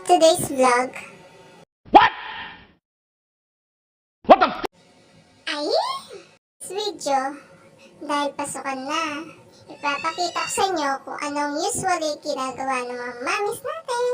today's vlog ay this video, dahil pasukan na, ipapakita ko sa inyo kung anong usually ginagawa ng mga mamis natin.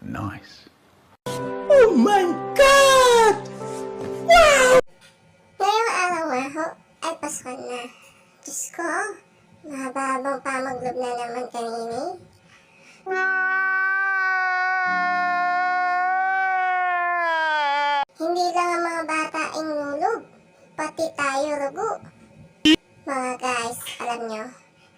Nice. Oh my God! Ngayong araw nga ho, ay pasukan na. Diyos ko, mahabang pamaglob na naman kanini. Hindi lang ang mga bata ang nulog, pati tayo rugo. Mga guys, alam nyo,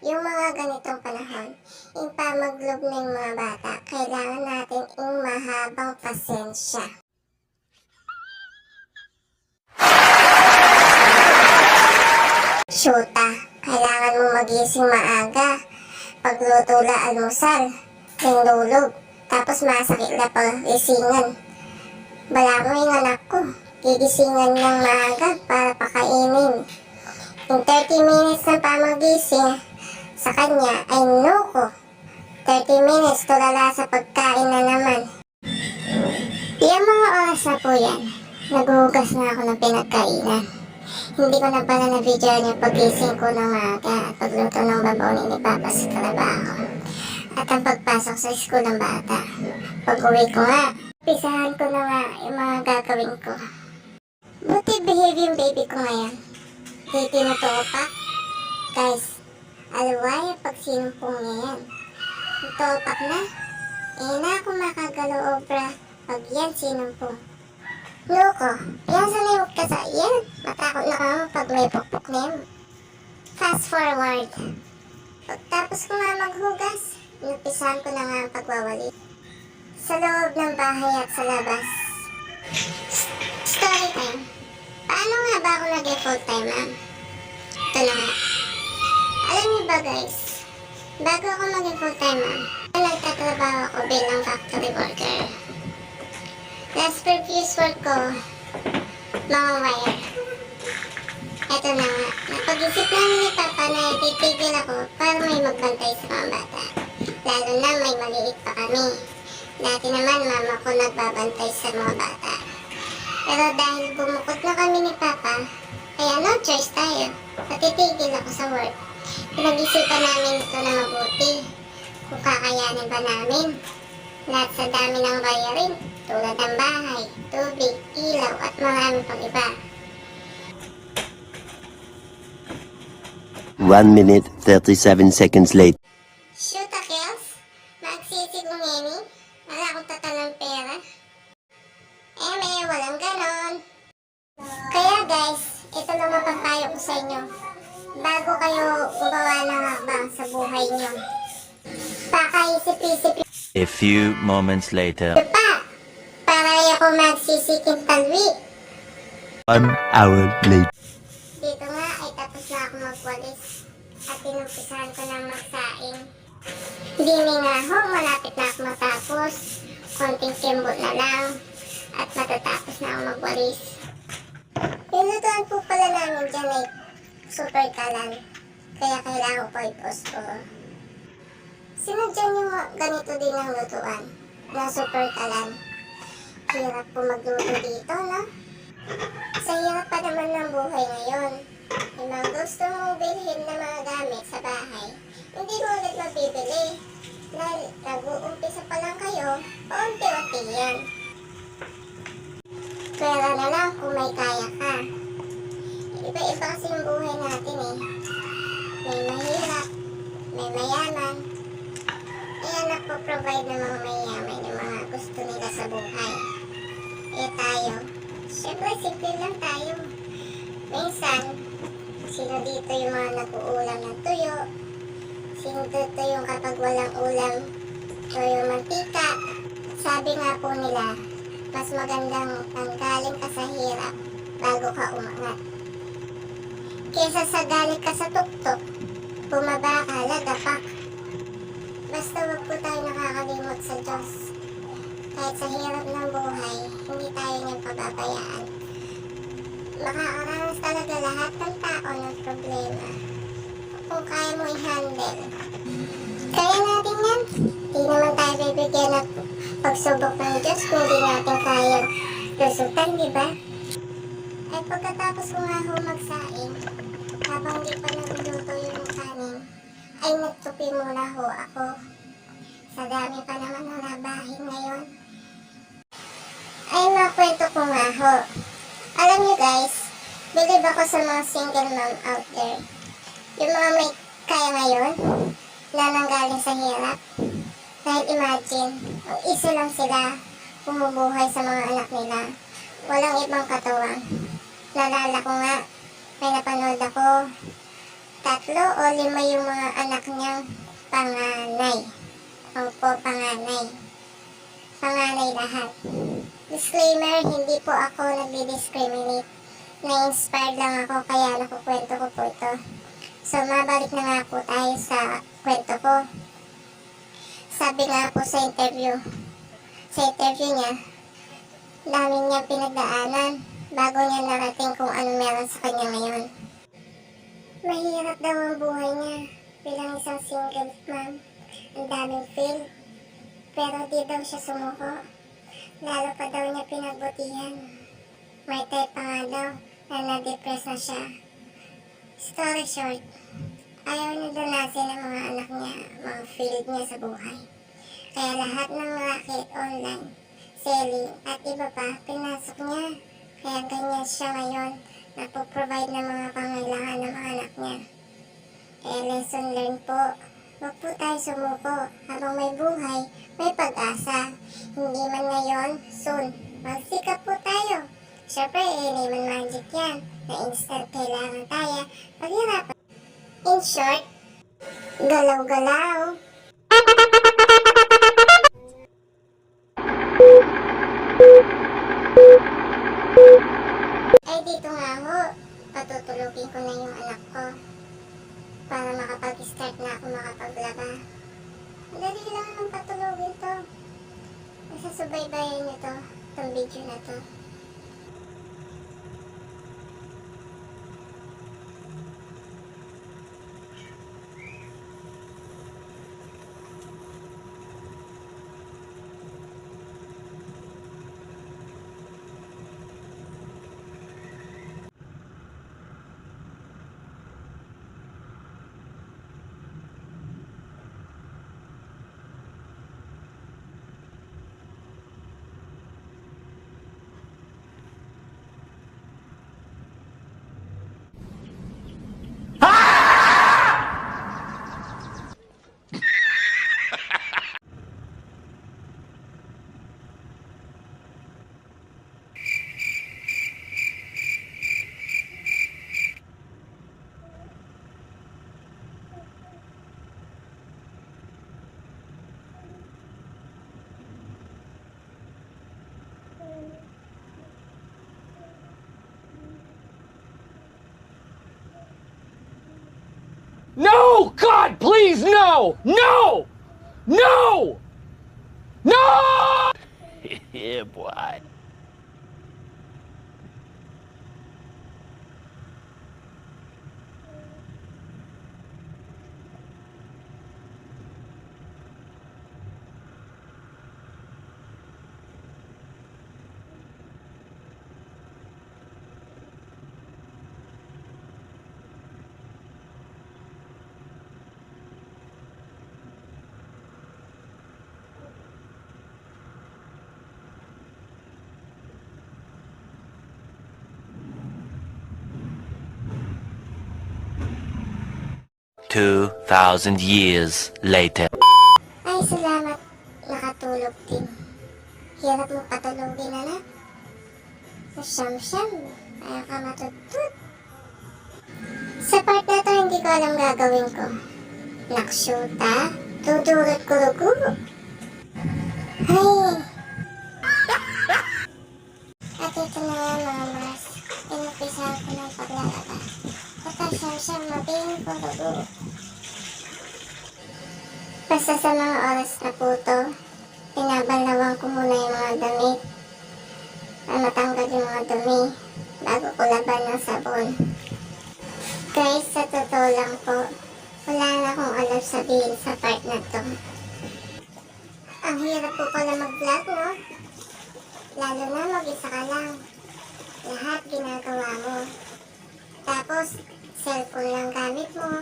yung mga ganitong panahon, yung pamaglob ng mga bata, kailangan natin yung mahabang pasensya. Shoota, kailangan mo magising maaga. Pagluto la almusal, yung lulog, tapos masakit na pagisingan. Bala mo yung anak ko, gigisingan ng maaga para pakainin. Yung 30 minutes na pamagising, sa kanya ay nuko. 30 minutes tulala sa pagkain na naman. Yung mga oras na po yan, naghuhugas na ako ng pinagkainan. Hindi ko na pala na-videoan yung pagising ko ng maaga at pagluto ng babonin ni Papa sa trabaho. At ang pagpasok sa school ng bata. Pag-uwi ko nga, pisahan ko na nga yung mga gagawin ko. Buti behave yung baby ko ngayon. Di tinutuo pa. Guys, alaway pag sinumpong niya yan. Tutopak na. Eh na ako makagalo obra pag yan sinumpong. Loko, yan sa limok ka sa yan. Matakot na kamo pag may pukpuk na yan. Fast forward. Pagtapos ko nga maghugas, inupisahan ko na nga ang pagwawali. Sa loob ng bahay at sa labas. Story time. Paano nga ba ako naging full time, ma'am? Ito na nga. Alam niyo ba guys, bago ako maging full time, ma'am, nagtatrabaho ako bilang factory worker. Last previous work ko, mga wire. Eto na nga, napag-isip namin ni Papa na titigil ako para may magbantay sa mga bata. Lalo na may maliit pa kami. Dati naman mama ko nagbabantay sa mga bata. Pero dahil bumukod na kami ni Papa, kaya no choice tayo. Patitigil ako sa work. Pinag-isipan namin ito na mabuti. Kung kakayanin ba namin. Lahat sa dami ng bayarin, tulad ng bahay, tubig, ilaw at marami pang iba. 1 minute, 37 seconds later. Shoot a kills, magsisigong nini, wala akong tatalang pera. May walang ganon. Kaya guys, ito lang mapapayo ko sa inyo. Bago kayo gumawa ng hakbang sa buhay nyo, pakaisip-isip A few moments later. pa, para ako magsisiking talwi. 1 hour later. Dito nga ay tapos na ako magwalis at tinumpisahan ko na magsaing. Dini nga ho, malapit na ako matapos. Konting kimbot na lang at matatapos na ako magwalis. Pinutuan po pala namin dyan ay super kalan. Kaya kailangan ko i-post ko. Sinadya nyo ganito din ang lutuan na super kalan. Hirap po magluto dito, no? Sa hirap pa naman ng buhay ngayon. Yung mga gusto mong bilhin na mga gamit sa bahay, hindi mo ulit mabibili. Dahil nag-uumpisa pa lang kayo, paunti-unti yan. Pera na lang kung may kaya ka. Iba-iba kasi yung buhay natin eh. May mahirap, may mayaman. Ayan nagpo-provide ng mga mayaman yung mga gusto nila sa buhay. Eh tayo, syempre simple lang tayo. Minsan, sino dito yung mga nag-uulam ng tuyo? Sino dito yung kapag walang ulam, tuyo mantika? Sabi nga po nila, mas magandang tanggalin ka sa hirap bago ka umangat. Kesa sa galit ka sa tuktok, bumaba ka, lagapak. Basta wag po tayo nakakalimot sa Diyos. Kahit sa hirap ng buhay, hindi tayo niyang pababayaan. Makakaranas talaga lahat ng tao ng problema. Kung kaya mo i-handle. Kaya natin yan. Di naman tayo bibigyan pagsubok ng Diyos kung di natin kaya lusutan, di ba? Ay pagkatapos ko nga ho magsaing, habang di pa nagluluto yung kanin, ay nagtupi muna ho ako. Sa dami pa naman ng labahin ngayon. Ay makwento ko nga ho. Alam niyo guys, believe ako sa mga single mom out there. Yung mga may kaya ngayon, na nanggaling sa hirap. Dahil imagine, ang isa lang sila bumubuhay sa mga anak nila. Walang ibang katuwang. Nalala ko nga, may napanood ako, 3 o 5 yung mga anak niyang panganay. Opo, panganay. Panganay lahat. Disclaimer, hindi po ako nagdi-discriminate. Na-inspired lang ako kaya nakukwento ko po ito. So, mabalik na nga po tayo sa kwento ko. Sabi nga po sa interview niya, dami niya pinagdaanan bago niya narating kung ano meron sa kanya ngayon. Mahirap daw ang buhay niya bilang isang single mom. Ang daming fail, pero di daw siya sumuko. Lalo pa daw niya pinagbutihan. May type pa nga daw na na-depress na siya. Story short, ayaw niya danasin ng mga anak niya, mga failed niya sa buhay. Kaya lahat ng racket online, selling at iba pa, pinasok niya. Kaya ganyan siya ngayon, napoprovide ng mga pangailangan ng mga anak niya. Kaya lesson learned po, huwag po tayo sumuko. Habang may buhay, may pag-asa. Hindi man ngayon, soon. Magsikap po tayo. Siyempre, hindi man magic yan. Na instant kailangan tayo paghirapan. In short, galaw-galaw. Ay dito nga ho, patutulugin ko na yung anak ko para makapag-start na ako makapaglaba. Madali lang naman patulugin to. Nasa subaybayan nyo to, itong video na to. No! God, please, no! No! No! No! Yeah, boy. "2,000 years later." Ay, salamat. Nakatulog din. Hirap mo patulogin, anak. Masyam-syam. Kaya ka matutut. Sa part na to, hindi ko alam gagawin ko. Naksyuta. Dudurot kurugo. Ay. At ito na nga, mga mas. Inupisahan ko ng paglalaba. At masyam-syam, mabing kurugo. Basta sa mga oras na po to, pinabalawan ko muna yung mga damit para matanggal yung mga dumi bago ko laban ng sabon. Guys, sa totoo lang po, wala na akong alam sabihin sa part na to. Ang hirap po pala mag-vlog, no? Lalo na mag-isa ka lang. Lahat ginagawa mo. Tapos, cellphone lang gamit mo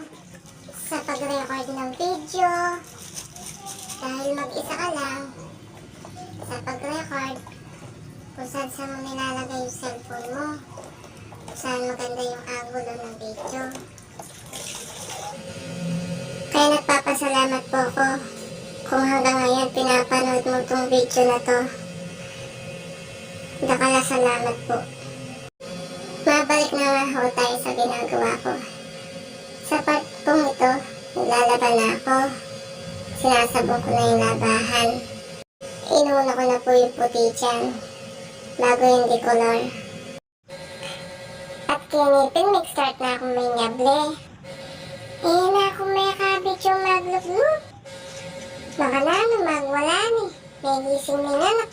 sa pag-record ng video. Dahil mag-isa ka lang, sa pag-record, kung saan mo nilalagay yung cellphone mo, kung saan maganda yung angulo ng video. Kaya nagpapasalamat po ako kung hanggang ngayon pinapanood mo itong video na to. Salamat po. Mabalik na nga ho tayo sa ginagawa ko. Sa part pong ito, nilalaban na ako. Sinasabong ko na yung labahan. Inuuna ko na po yung puti dyan, bago yung decolor. At kinipin, mag-start na akong may nyable. Na akong may kabit yung magluglup. Baka na, magwala ni. May gising ni nanak.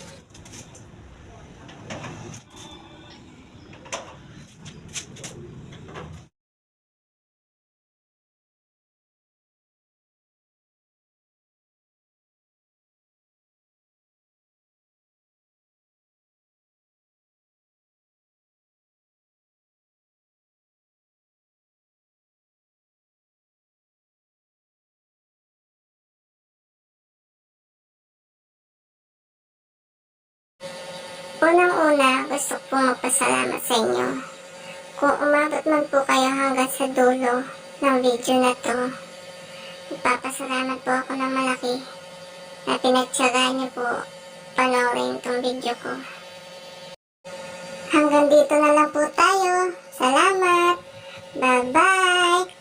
Unang-una, gusto ko po magpasalamat sa inyo. Kung umabot man po kayo hanggang sa dulo ng video na to, ipapasalamat po ako ng malaki na pinagtyagaan niyo po panoorin itong video ko. Hanggang dito na lang po tayo. Salamat! Bye-bye!